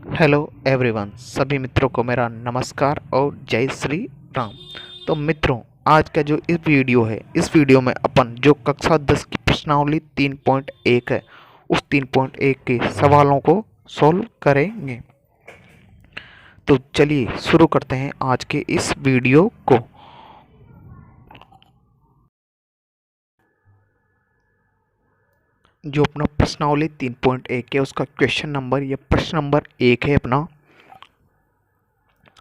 Hello everyone, सभी मित्रों को मेरा नमस्कार और जय श्री राम। तो मित्रों, आज का जो इस वीडियो है, इस वीडियो में अपन जो कक्षा 10 की प्रश्नावली 3.1 है, उस 3.1 के सवालों को सॉल्व करेंगे। तो चलिए शुरू करते हैं आज के इस वीडियो को। जो अपना प्रश्नावली 3.1 है, उसका क्वेश्चन नंबर या प्रश्न नंबर 1 है अपना।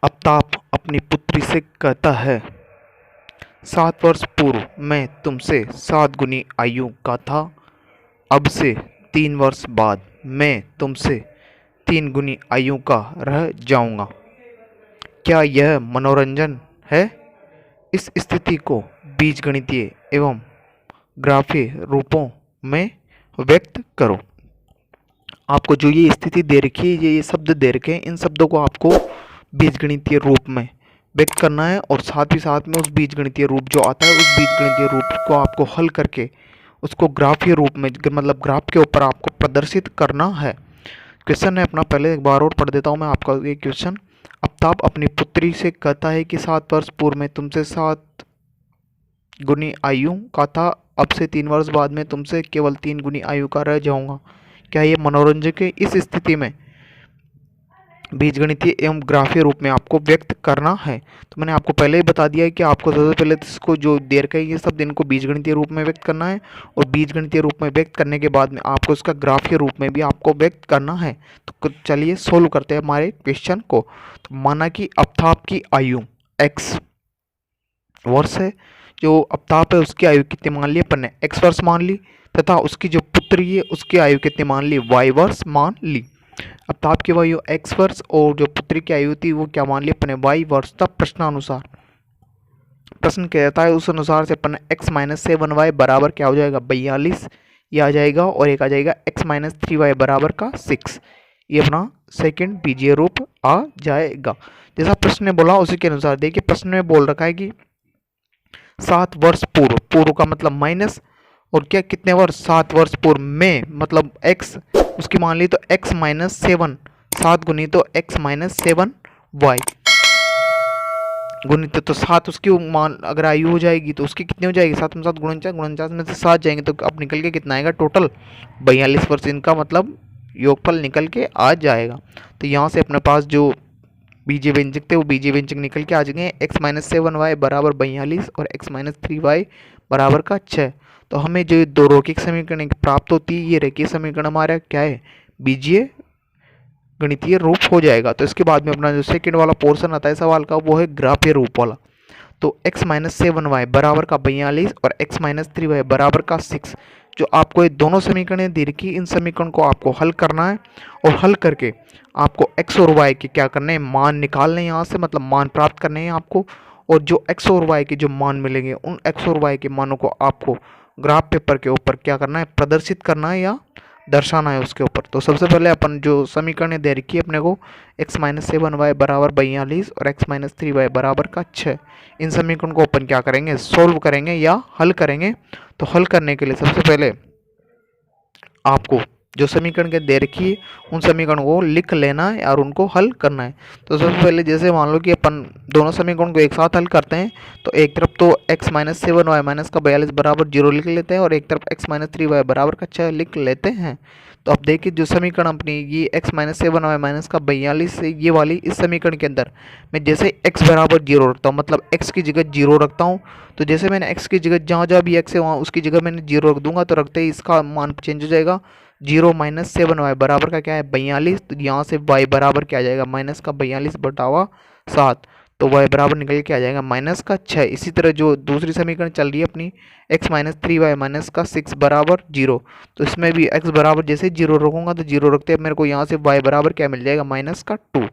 आफ्ताब अपनी पुत्री से कहता है, 7 वर्ष पूर्व मैं तुमसे 7 गुनी आयु का था। अब से 3 वर्ष बाद मैं तुमसे 3 गुनी आयु का रह जाऊंगा। क्या यह मनोरंजन है? इस स्थिति को बीजगणितीय एवं ग्राफीय रूपों में व्यक्त करो। आपको जो ये स्थिति दे रखी है, ये शब्द दे रखे हैं, इन शब्दों को आपको बीजगणितीय रूप में व्यक्त करना है और साथ ही साथ में उस बीजगणितीय रूप जो आता है, उस बीजगणितीय रूप को आपको हल करके उसको ग्राफीय रूप में, मतलब ग्राफ के ऊपर आपको प्रदर्शित करना है। क्वेश्चन है अपना, पहले एक बार और पढ़ देता हूँ मैं आपका ये क्वेश्चन। आफ्ताब अपनी पुत्री से कहता है कि 7 वर्ष पूर्व में तुमसे 7 गुनी आयु का था। अब से 3 वर्ष बाद में तुमसे केवल 3 गुनी आयु का रह जाऊंगा। क्या ये मनोरंजक है? इस स्थिति में बीजगणितीय एवं ग्राफीय रूप में आपको व्यक्त करना है। तो मैंने आपको पहले ही बता दिया है कि आपको सबसे पहले इसको जो दे रखा है, ये सब इनको बीजगणितीय रूप में व्यक्त करना है और बीजगणितीय रूप में व्यक्त करने के बाद में आपको इसका ग्राफीय रूप में भी आपको व्यक्त करना है। तो चलिए सोल्व करते हैं हमारे क्वेश्चन को। तो माना कि आफ्ताब की आयु x वर्ष है। जो आफ्ताब है उसकी आयु कितनी मान ली अपन ने? x वर्ष मान ली, तथा उसकी जो पुत्री है उसकी आयु कितनी मान ली? y वर्ष मान ली। आफ्ताब की आयु x वर्ष और जो पुत्री की आयु थी वो क्या मान ली अपने? y वर्ष। तब प्रश्नानुसार प्रश्न कहता है उस अनुसार से अपन x-7y बराबर क्या हो जाएगा? 42 ये आ जाएगा, और एक आ जाएगा x-3y बराबर का 6। ये अपना सेकंड बीजीय रूप आ जाएगा। जैसा प्रश्न ने बोला उसी के अनुसार देखिए, प्रश्न में बोल रखा है कि 7 वर्ष पूर्व, पूर्व का मतलब माइनस, और क्या कितने वर्ष? 7 वर्ष पूर्व में, मतलब x उसकी मान ली तो x-7, 7 गुनी तो x-7y गुणित तो 7 उसकी मान अगर आयु हो जाएगी तो उसकी कितनी हो जाएगी? 7 में 7 49, 49 में से 7 जाएंगे तो अब निकल के कितना आएगा? टोटल 42 वर्ष इनका मतलब योगफल निकल के आ जाएगा। तो यहाँ से अपने पास जो बीजीय व्यंजक थे वो बीजीय व्यंजक निकल के आ जाएंगे। x-7y बराबर 42 और x-3y बराबर का 6। तो हमें जो दो रैखिक समीकरण प्राप्त होती है, ये रैखिक समीकरण हमारा क्या है? बीजीय गणितीय रूप हो जाएगा। तो इसके बाद में अपना जो सेकंड वाला पोर्शन आता है सवाल का, वो है ग्राफीय रूप वाला। तो x-7y बराबर का 42 और x-3y बराबर का 6, जो आपको ये दोनों समीकरण दे रखी, इन समीकरण को आपको हल करना है और हल करके आपको x और y के क्या करने हैं? मान निकालने हैं यहाँ से, मतलब मान प्राप्त करने हैं आपको। और जो x और y के जो मान मिलेंगे, उन x और y के मानों को आपको ग्राफ पेपर के ऊपर क्या करना है? प्रदर्शित करना है या दर्शाना है उसके ऊपर। तो सबसे पहले अपन जो समीकरण दे रखी है अपने को, x-7y बराबर 42 और x-3y बराबर का 6, इन समीकरण को अपन क्या करेंगे? सोल्व करेंगे या हल करेंगे। तो हल करने के लिए सबसे पहले आपको जो समीकरण के दे रखी है उन समीकरण को लिख लेना है और उनको हल करना है। तो सबसे पहले जैसे मान लो कि अपन दोनों समीकरण को एक साथ हल करते हैं, तो एक तरफ तो x-7y माइनस का 42 बराबर 0 लिख लेते हैं और एक तरफ x-3y बराबर का 6 लिख लेते हैं। तो अब देखिए जो समीकरण अपनी ये x-7y माइनस का 42 से ये वाली, इस समीकरण के अंदर मैं जैसे x बराबर 0 रखता हूँ, मतलब x की जगह 0 रखता हूँ, तो जैसे मैंने x की जगह जहाँ जहाँ भी x है वहाँ उसकी जगह मैंने 0 रख दूंगा, तो रखते ही इसका मान चेंज हो जाएगा। 0-7y बराबर का क्या है? 42। तो यहाँ से y बराबर क्या आ जाएगा? माइनस का 42 बटावा 7, तो y बराबर निकल के आ जाएगा माइनस का 6। इसी तरह जो दूसरी समीकरण चल रही है अपनी x-3y माइनस का 6 बराबर 0, तो इसमें भी x बराबर जैसे 0 रखूँगा तो 0 रखते हैं मेरे को यहाँ से y बराबर क्या मिल जाएगा? माइनस का 2।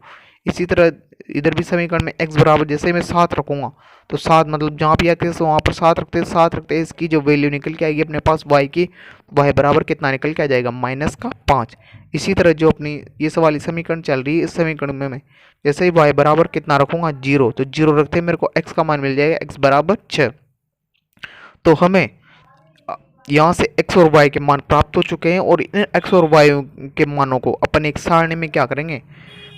इसी तरह इधर भी समीकरण में x बराबर जैसे मैं 7 रखूँगा तो 7, मतलब जहाँ भी x है वहाँ पर 7 रखते हैं, इसकी जो वैल्यू निकल के आएगी अपने पास y की, y बराबर कितना निकल के आ जाएगा? माइनस का 5। इसी तरह जो अपनी ये वाली समीकरण चल रही है, इस समीकरण में मैं जैसे ही y बराबर कितना रखूँगा? 0, तो 0 रखते मेरे को x का मान मिल जाएगा x बराबर 6। तो हमें यहाँ से x और y के मान प्राप्त हो चुके हैं और इन x और y के मानों को अपन एक सारणी में क्या करेंगे,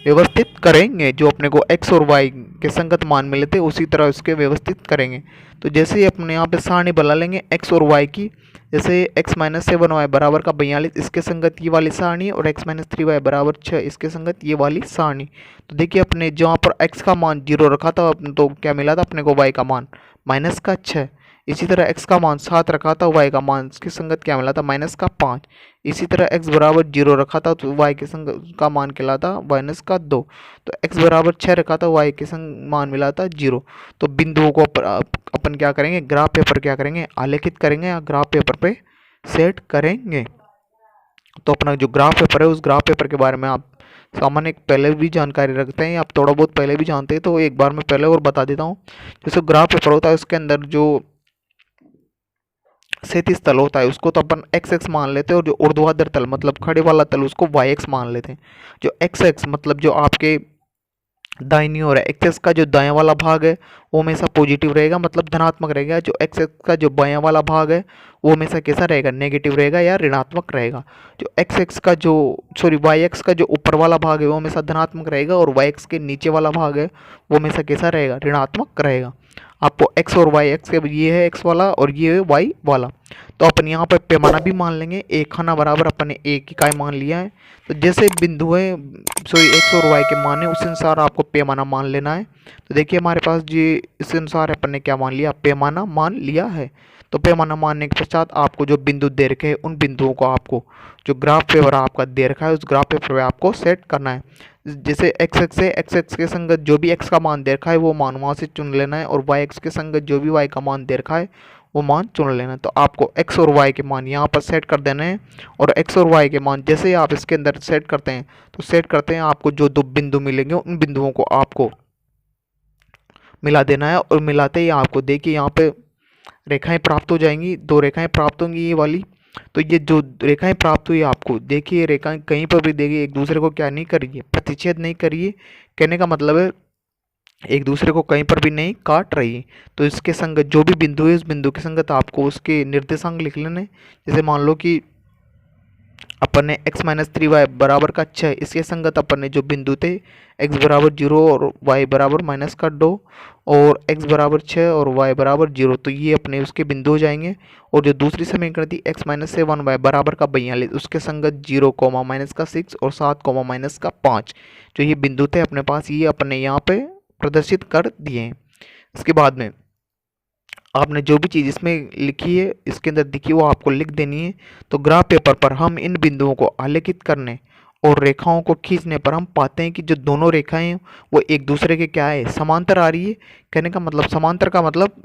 व्यवस्थित करेंगे। जो अपने को x और y के संगत मान मिले थे उसी तरह उसके व्यवस्थित करेंगे। तो जैसे ही अपने यहाँ पे सारणी बना लेंगे x और y की, जैसे x माइनस 7y बराबर का 42 इसके संगत ये वाली सारणी और x माइनस 3y बराबर 6 इसके संगत ये वाली सारणी। तो देखिए अपने जहाँ पर x का मान 0 रखा था तो क्या मिला था अपने को, y का मान माइनस का 6। इसी तरह x का मान 7 रखा था, y का मान इसके संगत क्या मिला था, माइनस का 5। इसी तरह x बराबर 0 रखा था तो y के संग का मान क्या था, माइनस का 2। तो x बराबर 6 रखा था, y के संग मान मिला था 0। तो बिंदुओं को अपन क्या करेंगे, ग्राफ पेपर क्या करेंगे, आलेखित करेंगे या ग्राफ पेपर पे सेट करेंगे। तो अपना जो ग्राफ पेपर है उस ग्राफ पेपर के बारे में आप सामान्य पहले भी जानकारी रखते हैं, आप थोड़ा बहुत पहले भी जानते हैं, तो एक बार मैं पहले और बता देता हूँ। जैसे ग्राफ पेपर होता है उसके अंदर जो क्षैतिज तल होता है उसको तो अपन एक्स एक्स मान लेते हैं, और जो ऊर्ध्वाधर तल मतलब खड़े वाला तल उसको वाई एक्स मान लेते हैं। जो एक्स एक्स मतलब जो आपके दाहिनी ओर है, एक्स एक्स का जो दायां वाला भाग है वो हमेशा पॉजिटिव रहेगा, मतलब धनात्मक रहेगा। जो एक्स एक्स का जो बायां वाला भाग है वो हमेशा कैसा रहेगा, नेगेटिव रहेगा या ऋणात्मक रहेगा। जो एक्स एक्स का जो वाई एक्स का जो ऊपर वाला भाग है वो हमेशा धनात्मक रहेगा, और वाई एक्स के नीचे वाला भाग है वो हमेशा कैसा रहेगा, ऋणात्मक रहेगा। आपको एक्स और वाई, एक्स के ये है एक्स वाला और ये है वाई वाला। तो अपन यहाँ पर पैमाना भी मान लेंगे, एक खाना बराबर अपन ने एक इकाई मान लिया है। तो जैसे बिंदु है एक्स और वाई के मान है उस अनुसार आपको पैमाना मान लेना है। तो देखिए हमारे पास जी इस अनुसार अपन ने क्या मान लिया, पैमाना मान लिया है। तो पैमाना मानने के पश्चात आपको जो बिंदु दे रखे हैं उन बिंदुओं को आपको जो ग्राफ पेपर आपका दे रखा है उस ग्राफ पेपर पे आपको सेट करना है। जैसे एक्स एक्स है, एक्स एक्स के संगत जो भी एक्स का मान दे रखा है वो मान वहाँ से चुन लेना है, और वाई एक्स के संगत जो भी वाई का मान दे रखा है वो मान चुन लेना है। तो आपको एक्स और वाई के मान यहाँ पर सेट कर देना है, और एक्स और वाई के मान जैसे ही आप इसके अंदर सेट करते हैं तो सेट करते हैं आपको जो दो बिंदु मिलेंगे उन बिंदुओं को आपको मिला देना है। और मिलाते ही आपको देखिए यहाँ पे रेखाएं प्राप्त हो जाएंगी, दो रेखाएं प्राप्त होंगी ये वाली। तो ये जो रेखाएं प्राप्त हुई आपको देखिए, रेखाएं कहीं पर भी देखिए एक दूसरे को क्या नहीं करिए, प्रतिच्छेद नहीं करिए। कहने का मतलब है एक दूसरे को कहीं पर भी नहीं काट रही। तो इसके संगत जो भी बिंदु है उस बिंदु के संगत आपको उसके निर्देशांक लिख लेने। जैसे मान लो कि अपन ने x माइनस 3y बराबर का 6, इसके संगत अपन ने जो बिंदु थे x बराबर 0 और y बराबर माइनस का 2 और x बराबर 6 और y बराबर 0, तो ये अपने उसके बिंदु हो जाएंगे। और जो दूसरी समीकरण थी x माइनस 7y बराबर का 42 उसके संगत 0 कोमा माइनस का 6 और 7 कोमा माइनस का 5, जो ये बिंदु थे अपने पास ये अपन ने यहाँ पे प्रदर्शित कर दिए हैं। इसके बाद में आपने जो भी चीज़ इसमें लिखी है इसके अंदर दिखी वो आपको लिख देनी है। तो ग्राफ पेपर पर हम इन बिंदुओं को आलेखित करने और रेखाओं को खींचने पर हम पाते हैं कि जो दोनों रेखाएं हैं वो एक दूसरे के क्या है, समांतर आ रही है। कहने का मतलब समांतर का मतलब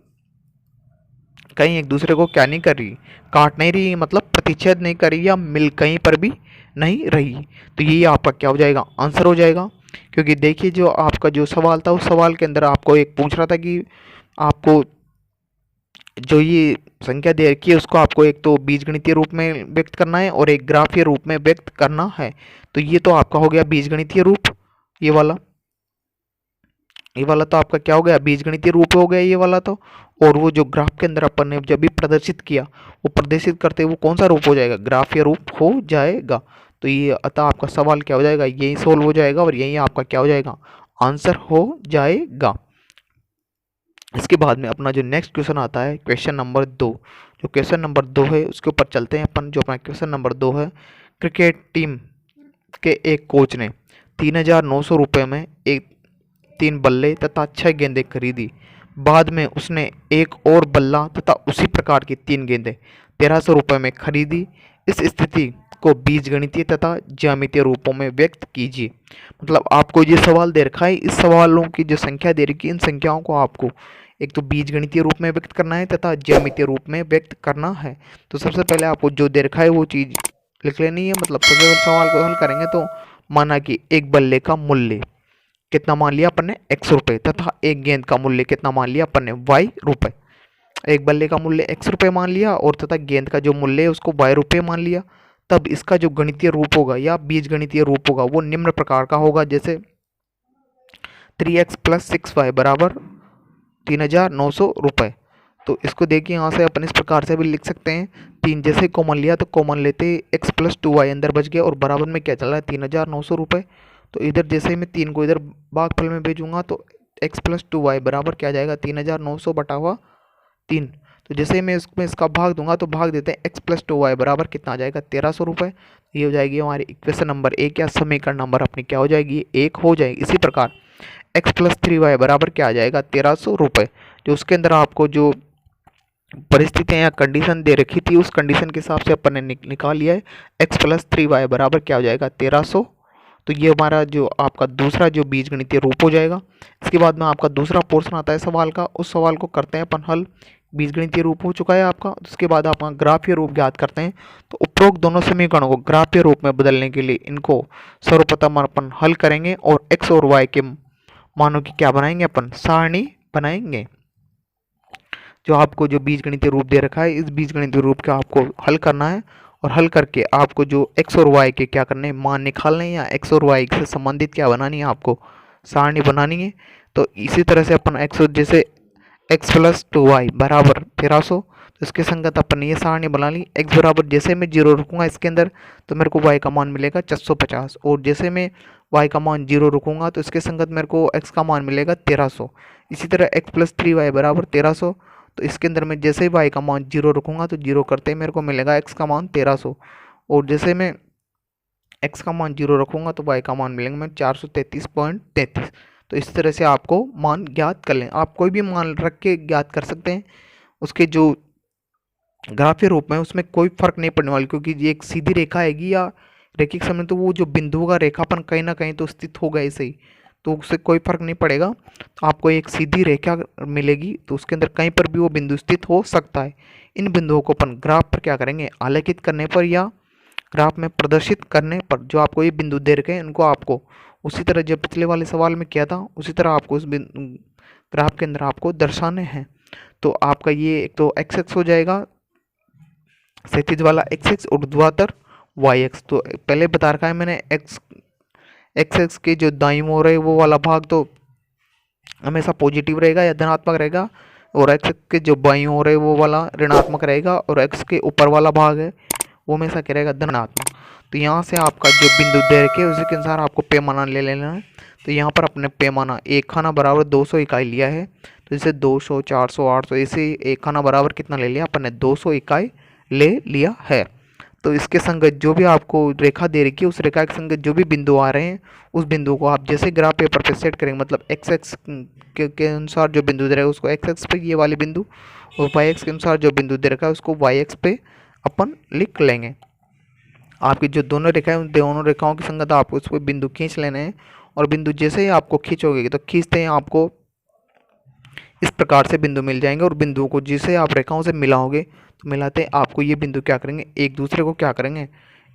कहीं एक दूसरे को क्या नहीं कर रही, काट नहीं रही, मतलब प्रतिच्छेद नहीं कर रही या मिल कहीं पर भी नहीं रही। तो ये आपका क्या हो जाएगा, आंसर हो जाएगा। क्योंकि देखिए जो आपका जो सवाल था उस सवाल के अंदर आपको एक पूछ रहा था कि आपको जो ये संख्या दे रखी है उसको आपको एक तो बीजगणितीय रूप में व्यक्त करना है और एक ग्राफीय रूप में व्यक्त करना है। तो ये तो आपका हो गया बीजगणितीय रूप, ये वाला तो आपका क्या हो गया, बीजगणितीय रूप हो गया ये वाला तो। और वो जो ग्राफ के अंदर अपन ने जब भी प्रदर्शित किया वो प्रदर्शित करते वो कौन सा रूप हो जाएगा, ग्राफीय रूप हो जाएगा। तो ये अतः आपका सवाल क्या हो जाएगा, यही सोल्व हो जाएगा और यही आपका क्या हो जाएगा, आंसर हो जाएगा। इसके बाद में अपना जो नेक्स्ट क्वेश्चन आता है क्वेश्चन नंबर 2। जो क्वेश्चन नंबर 2 है उसके ऊपर चलते हैं अपन। जो अपना क्वेश्चन नंबर 2 है, क्रिकेट टीम के एक कोच ने 3,900 रुपये में एक 3 बल्ले तथा 6 गेंदें खरीदी। बाद में उसने एक और बल्ला तथा उसी प्रकार की 3 गेंदें 1,300 रुपये में खरीदी। इस स्थिति को बीजगणितीय तथा ज्यामितीय रूपों में व्यक्त कीजिए। मतलब आपको ये सवाल दे रखा है, इस सवालों की जो संख्या दे रखी है इन संख्याओं को आपको एक तो बीजगणितीय रूप में व्यक्त करना है तथा ज्यामितीय रूप में व्यक्त करना है। तो सबसे पहले आपको जो दे रखा है वो चीज़ लिख लेनी है। मतलब सबसे पहले सवाल को हल करेंगे तो माना कि एक बल्ले का मूल्य कितना मान लिया अपन ने, x रुपये, तथा एक गेंद का मूल्य कितना मान लिया अपन ने, y रुपये। एक बल्ले का मूल्य x रुपये मान लिया और तथा गेंद का जो मूल्य है उसको y रुपये मान लिया। तब इसका जो गणितीय रूप होगा या बीजगणितीय रूप होगा वो निम्न प्रकार का होगा। जैसे 3x प्लस 6y बराबर 3,900 रुपये। तो इसको देखिए यहाँ से अपन इस प्रकार से भी लिख सकते हैं 3 जैसे ही कॉमन लिया तो कॉमन लेते ही x प्लस 2y अंदर बच गया और बराबर में क्या चल रहा है 3,900 रुपये। तो इधर जैसे ही मैं 3 को इधर भागफल में भेजूंगा तो x प्लस 2y बराबर क्या जाएगा 3,900 बटा हुआ 3। तो जैसे ही मैं इसमें इसका भाग दूंगा तो भाग देते हैं x प्लस 2y बराबर कितना आ जाएगा 1,300 रुपये। ये हो जाएगी हमारी इक्वेशन नंबर 1 या समीकरण नंबर अपनी क्या हो जाएगी 1 हो जाएगी। इसी प्रकार x प्लस 3y बराबर क्या आ जाएगा 1,300 रुपये। जो उसके अंदर आपको जो परिस्थितियाँ या कंडीशन दे रखी थी उस कंडीशन के हिसाब से अपन ने निकाल लिया है। x प्लस 3y बराबर क्या हो जाएगा 1,300। तो ये हमारा जो आपका दूसरा जो बीजगणितीय रूप हो जाएगा। इसके बाद में आपका दूसरा पोर्शन आता है सवाल का, उस सवाल को करते हैं अपन हल। बीजगणितीय रूप हो चुका है आपका, उसके बाद आप ग्राफीय रूप ज्ञात करते हैं। तो उपरोक्त दोनों समीकरणों को ग्राफीय रूप में बदलने के लिए इनको सर्वप्रथम अपन हल करेंगे और x और y के मानों की क्या बनाएंगे अपन सारणी बनाएंगे। जो आपको जो बीजगणितीय रूप दे रखा है इस बीजगणितीय रूप का आपको हल करना है और हल करके आपको जो x और y के क्या करने हैं मान निकालने हैं या x और y से संबंधित क्या बनानी है आपको सारणी बनानी है। तो इसी तरह से अपन x और जैसे x प्लस 2y बराबर 1,300 तो इसके संगत अपन ये सारणी बना ली। x बराबर जैसे मैं 0 रखूँगा इसके अंदर तो मेरे को y का मान मिलेगा 450 और जैसे मैं y का मान 0 रखूँगा तो इसके संगत मेरे को x का मान मिलेगा 1,300। इसी तरह x प्लस 3y बराबर 1,300 तो इसके अंदर मैं जैसे ही y का मान 0 रखूँगा तो 0 करते ही मेरे को मिलेगा x का मान 1,300 और जैसे मैं x का मान 0 रखूँगा तो y का मान मिलेंगे मैं 433.33। तो इस तरह से आपको मान ज्ञात कर लें। आप कोई भी मान रख के ज्ञात कर सकते हैं। उसके जो ग्राफीय रूप में उसमें कोई फर्क नहीं पड़ने वाला, क्योंकि ये एक सीधी रेखा आएगी या रेखिक समय तो वो जो बिंदुओं का रेखापन कहीं ना कहीं तो स्थित होगा ऐसे ही, तो उससे कोई फर्क नहीं पड़ेगा। तो आपको एक सीधी रेखा मिलेगी तो उसके अंदर कहीं पर भी वो बिंदु स्थित हो सकता है। इन बिंदुओं को अपन ग्राफ पर क्या करेंगे आलेखित करने पर या ग्राफ में प्रदर्शित करने पर जो आपको ये बिंदु दे रखे हैं उनको आपको उसी तरह जो पिछले वाले सवाल में किया था उसी तरह आपको उस ग्राफ के अंदर आपको दर्शाने हैं। तो आपका ये एक तो एक्स एक्स हो जाएगा क्षैतिज वाला एक्स एक्स और ऊर्ध्वाधर वाई एक्स। तो पहले बता रखा है मैंने एक्स एक्स के जो दाईं ओर है वो वाला भाग तो हमेशा पॉजिटिव रहेगा या धनात्मक रहेगा और एक्स के जो बाईं ओर है वो वाला ऋणात्मक रहेगा और एक्स के ऊपर वाला भाग है वो हमेशा क्या रहेगा धनात्मक। तो यहाँ से आपका जो बिंदु दे रखे उसी के अनुसार आपको पैमाना ले लेना है। तो यहाँ पर अपने पैमाना एक खाना बराबर 200 इकाई लिया है। तो जैसे 200 400 800 ऐसे एक खाना बराबर कितना ले लिया अपन ने 200 इकाई ले लिया है। तो इसके संगत जो भी आपको रेखा दे रखी है उस रेखा के संगत जो भी बिंदु आ रहे हैं उस बिंदु को आप जैसे ग्राफ पेपर पे सेट करेंगे, मतलब एक्स एक्स के अनुसार जो बिंदु दे रहा है उसको एक्स एक्स पे ये वाले बिंदु और वाई एक्स के अनुसार जो बिंदु दे रखा है उसको वाई एक्स पे अपन लिख लेंगे। आपकी जो दोनों रेखाएं उन दोनों रेखाओं की संगत आपको उस पर बिंदु खींच लेने हैं और बिंदु जैसे ही आपको खींचोगे तो खींचते हैं आपको इस प्रकार से बिंदु मिल जाएंगे और बिंदुओं को जिसे आप रेखाओं से मिलाओगे तो मिलाते आपको ये बिंदु क्या करेंगे एक दूसरे को क्या करेंगे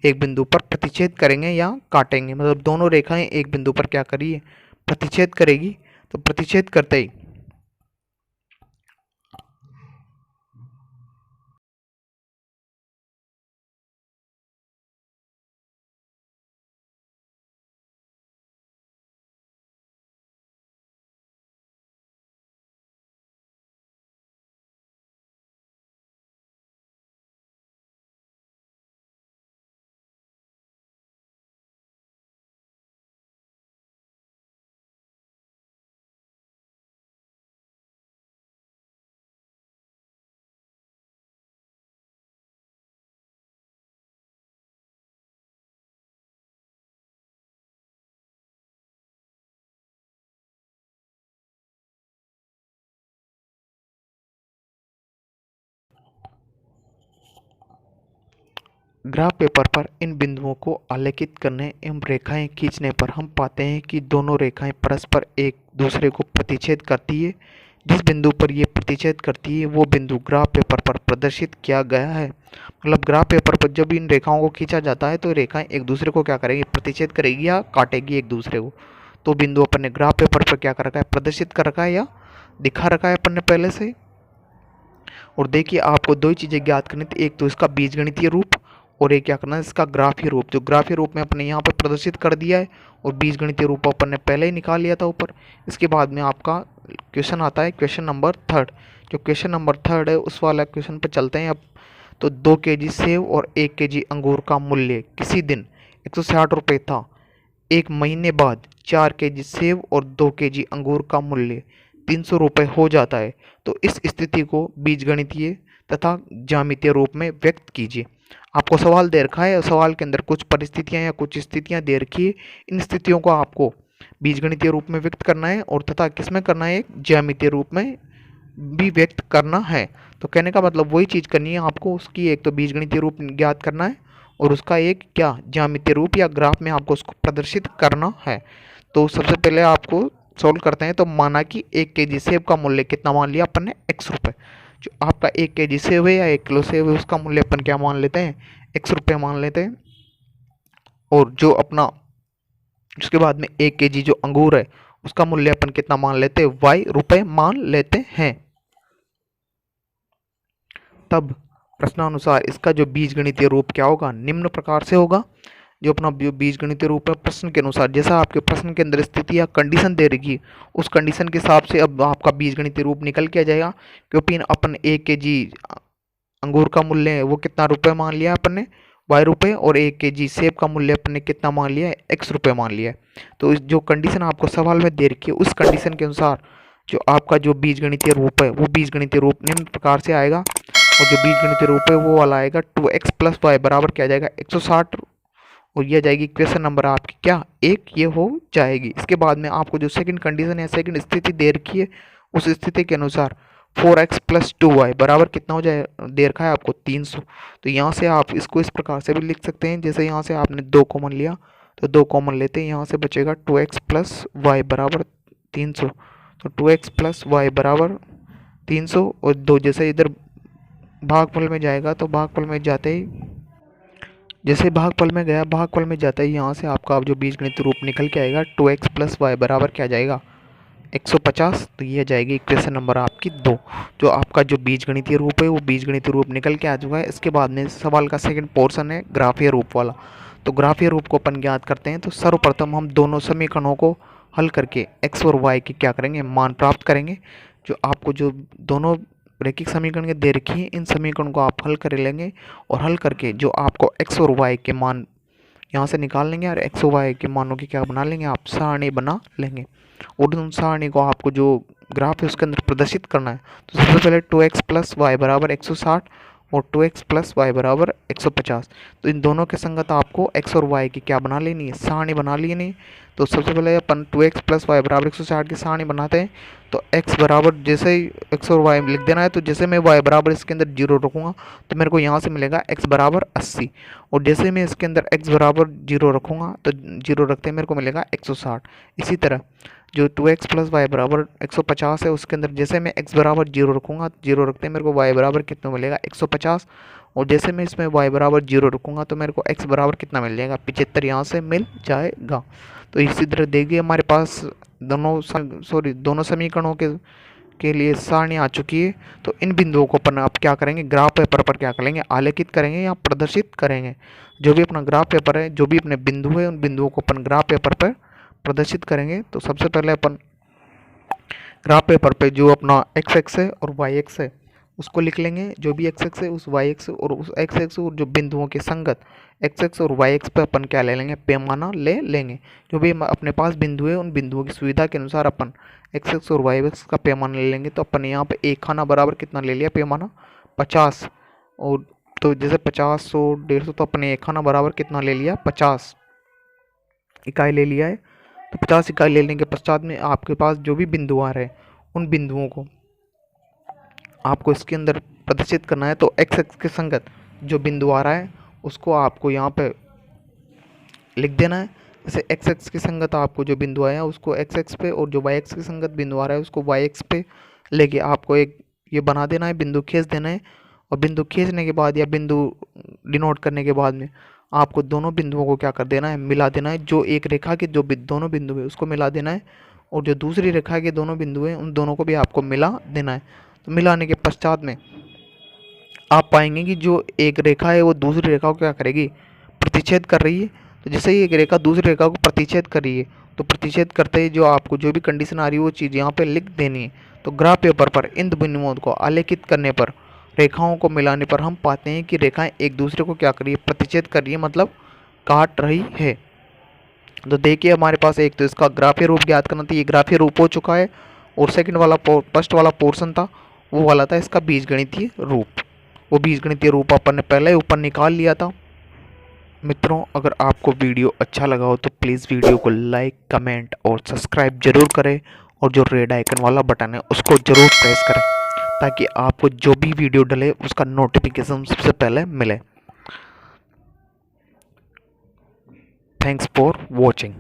एक बिंदु पर प्रतिच्छेद करेंगे या काटेंगे। मतलब दोनों रेखाएं एक बिंदु पर क्या करिए प्रतिच्छेद करेगी। तो प्रतिच्छेद करते ही ग्राफ पेपर पर इन बिंदुओं को आलेखित करने एवं रेखाएं खींचने पर हम पाते हैं कि दोनों रेखाएं परस्पर एक दूसरे को प्रतिच्छेद करती है। जिस बिंदु पर ये प्रतिच्छेद करती है वो बिंदु ग्राफ पेपर पर प्रदर्शित किया गया है। मतलब ग्राफ पेपर पर जब इन रेखाओं को खींचा जाता है तो रेखाएं एक दूसरे को क्या करेगी प्रतिच्छेद करेगी या काटेगी एक दूसरे को। तो बिंदु अपन ने ग्राफ पेपर पर क्या कर रखा है प्रदर्शित कर रखा है या दिखा रखा है अपन ने पहले से। और देखिए आपको दो ही चीज़ें ज्ञात करनी थी, एक तो इसका बीजगणितीय रूप और एक क्या करना है इसका ग्राफीय रूप। जो ग्राफीय रूप में अपने यहाँ पर प्रदर्शित कर दिया है और बीजगणितीय रूप अपन ने पहले ही निकाल लिया था ऊपर। इसके बाद में आपका क्वेश्चन आता है क्वेश्चन नंबर 3। जो क्वेश्चन नंबर 3 है उस वाला क्वेश्चन पर चलते हैं अब। तो 2 kg सेब और 1 kg अंगूर का मूल्य किसी दिन 160 रुपये था। एक महीने बाद 4 kg सेब और 2 kg अंगूर का मूल्य 300 रुपये हो जाता है। तो इस स्थिति को बीजगणितीय तथा ज्यामितीय रूप में व्यक्त कीजिए। आपको सवाल दे रखा है और सवाल के अंदर कुछ परिस्थितियां या कुछ स्थितियां दे रखी है। इन स्थितियों को आपको बीजगणितीय रूप में व्यक्त करना है और तथा किसमें करना है, एक ज्यामितीय रूप में भी व्यक्त करना है। तो कहने का मतलब वही चीज़ करनी है आपको, उसकी एक तो बीजगणितीय रूप ज्ञात करना है और उसका एक क्या ज्यामितीय रूप या ग्राफ में आपको उसको प्रदर्शित करना है। तो सबसे पहले आपको सॉल्व करते हैं। तो माना कि 1 kg सेब का मूल्य कितना मान लिया अपन ने, x रुपये। जो आपका 1 kg सेब है या 1 किलो सेब है उसका मूल्य अपन क्या मान लेते हैं, x रुपये मान लेते हैं। और जो अपना उसके बाद में 1 kg जो अंगूर है उसका मूल्य अपन कितना मान लेते हैं, y रुपये मान लेते हैं। तब प्रश्नानुसार इसका जो बीजगणितीय रूप क्या होगा, निम्न प्रकार से होगा। जो अपना बीजगणितीय रूप है प्रश्न के अनुसार, जैसा आपके प्रश्न के अंदर स्थिति या कंडीशन दे रही उस कंडीशन के हिसाब से अब आपका बीजगणितीय रूप निकल के आ जाएगा। क्योंकि अपन 1 kg अंगूर का मूल्य है वो कितना रुपये मान लिया अपन ने, y रुपये, और 1 kg सेब का मूल्य अपन ने कितना मान लिया है, x रुपये मान लिया है। तो जो कंडीशन आपको सवाल में दे रखी है उस कंडीशन के अनुसार जो आपका जो बीजगणितीय रूप है वो बीजगणितीय रूप निम्न प्रकार से आएगा। और जो बीजगणितीय रूप है वो वाला आएगा 2x + y बराबर क्या आ जाएगा, 160। और ये जाएगी इक्वेशन नंबर आपकी क्या, एक, ये हो जाएगी। इसके बाद में आपको जो सेकंड कंडीशन या सेकंड स्थिति दे रखी है उस स्थिति के अनुसार 4x + 2y बराबर कितना हो जाए, दे रखा है आपको 300। तो यहाँ से आप इसको इस प्रकार से भी लिख सकते हैं, जैसे यहाँ से आपने 2 कॉमन लिया तो 2 कॉमन लेते हैं, यहाँ से बचेगा 2x + y बराबर 300। तो 2x + y बराबर 300 और 2 जैसे इधर भागफल में जाएगा तो भागफल में जाते ही जैसे भागफल में गया, भागफल में जाता ही यहाँ से आपका जो बीजगणितीय रूप निकल के आएगा 2x + y बराबर क्या जाएगा, 150। तो ये जाएगी इक्वेशन नंबर आपकी 2। जो आपका जो बीजगणितीय रूप है वो बीजगणितीय रूप निकल के आ चुका है। इसके बाद में सवाल का सेकंड पोर्शन है ग्राफीय रूप वाला। तो ग्राफीय रूप को अपन ज्ञात करते हैं। तो सर्वप्रथम हम दोनों समीकरणों को हल करके x और y के क्या करेंगे, मान प्राप्त करेंगे। जो आपको जो दोनों रैखिक समीकरण के दे रखी है इन समीकरण को आप हल कर लेंगे और हल करके जो आपको x और y के मान यहाँ से निकाल लेंगे और x और y के मानों की क्या बना लेंगे, आप सारणी बना लेंगे। और उन सारणी को आपको जो ग्राफ है उसके अंदर प्रदर्शित करना है। तो सबसे पहले 2x + y बराबर 160 और 2x + y बराबर 150। तो इन दोनों के संगत आपको x और y की क्या बना लेनी है, सारणी बना लेनी है। तो सबसे पहले अपन 2x + y बराबर 160 की सारणी बनाते हैं। तो x बराबर जैसे ही x और y लिख देना है, तो जैसे मैं y बराबर इसके अंदर 0 रखूँगा तो मेरे को यहाँ से मिलेगा x बराबर 80। और जैसे मैं इसके अंदर x बराबर 0 रखूँगा तो 0 रखते ही मेरे को मिलेगा 160। इसी तरह जो 2x + y बराबर 150 है उसके अंदर जैसे मैं x बराबर 0 रखूँगा, 0 रखते हैं मेरे को y बराबर कितना मिलेगा, 150। और जैसे मैं इसमें y बराबर 0 रखूँगा तो मेरे को x बराबर कितना मिल जाएगा, 75 यहाँ से मिल जाएगा। तो इसी तरह देखिए हमारे पास दोनों समीकरणों के लिए सारणी आ चुकी है। तो इन बिंदुओं को अपन आप क्या करेंगे, ग्राफ पेपर पर क्या करेंगे, आलेखित करेंगे या प्रदर्शित करेंगे। जो भी अपना ग्राफ पेपर है, जो भी अपने बिंदु है उन बिंदुओं को अपन ग्राफ पेपर पर प्रदर्शित करेंगे। तो सबसे पहले अपन ग्राफ पेपर पे जो अपना एक्स एक्स है और वाई एक्स है उसको लिख लेंगे। जो भी एक्स एक्स है उस वाई एक्स और उस एक्स एक्स और जो बिंदुओं के संगत एक्स एक्स और वाई एक्स पे अपन क्या ले लेंगे, पैमाना ले लेंगे। जो भी अपने पास बिंदु है उन बिंदुओं की सुविधा के अनुसार अपन एक्स एक्स और वाई एक्स का पैमाना ले लेंगे। तो अपन यहाँ पे एक खाना बराबर कितना ले लिया पैमाना, 50। और तो जैसे 50, 100, 150 तो अपने एक खाना बराबर कितना ले लिया, 50 इकाई ले लिया है। तो 50 इकाई लेने के पश्चात में आपके पास जो भी बिंदु आ रहे हैं उन बिंदुओं को आपको इसके अंदर प्रदर्शित करना है। तो एक्स एक्स के संगत जो बिंदु आ रहा है उसको आपको यहाँ पे लिख देना है। जैसे एक्स एक्स के संगत आपको जो बिंदु आया उसको एक्स एक्स पे, और जो वाई एक्स के संगत बिंदु आ रहा है उसको वाई एक्स पे लेके आपको एक ये बना देना है, बिंदु खींच देना है। और बिंदु खींचने के बाद या बिंदु डिनोट करने के बाद में आपको दोनों बिंदुओं को क्या कर देना है, मिला देना है। जो एक रेखा के जो दोनों बिंदु है उसको मिला देना है, और जो दूसरी रेखा के दोनों बिंदु हैं उन दोनों को भी आपको मिला देना है। तो मिलाने के पश्चात में आप पाएंगे कि जो एक रेखा है वो दूसरी रेखा को क्या करेगी, प्रतिच्छेद कर रही है। तो जैसे ही एक रेखा दूसरी रेखा को प्रतिच्छेद कर रही है तो प्रतिच्छेद करते ही जो आपको जो भी कंडीशन आ रही है वो चीज़ यहाँ पे लिख देनी है। तो ग्राफ पेपर पर इन बिंदुओं को आलेखित करने पर रेखाओं को मिलाने पर हम पाते हैं कि रेखाएं एक दूसरे को क्या कर रही है, प्रतिच्छेद कर रही है, मतलब काट रही है। तो देखिए हमारे पास एक तो इसका ग्राफीय रूप ज्ञात करना था, ये ग्राफीय रूप हो चुका है। और सेकंड वाला फर्स्ट वाला पोर्शन था वो वाला था इसका बीजगणितीय रूप। वो बीजगणितीय रूप अपन ने पहले ही ऊपर निकाल लिया था। मित्रों, अगर आपको वीडियो अच्छा लगा हो तो प्लीज़ वीडियो को लाइक, कमेंट और सब्सक्राइब जरूर करें, और जो रेड आइकन वाला बटन है उसको ज़रूर प्रेस करें ताकि आपको जो भी वीडियो डले उसका नोटिफिकेशन सबसे पहले मिले। Thanks for watching.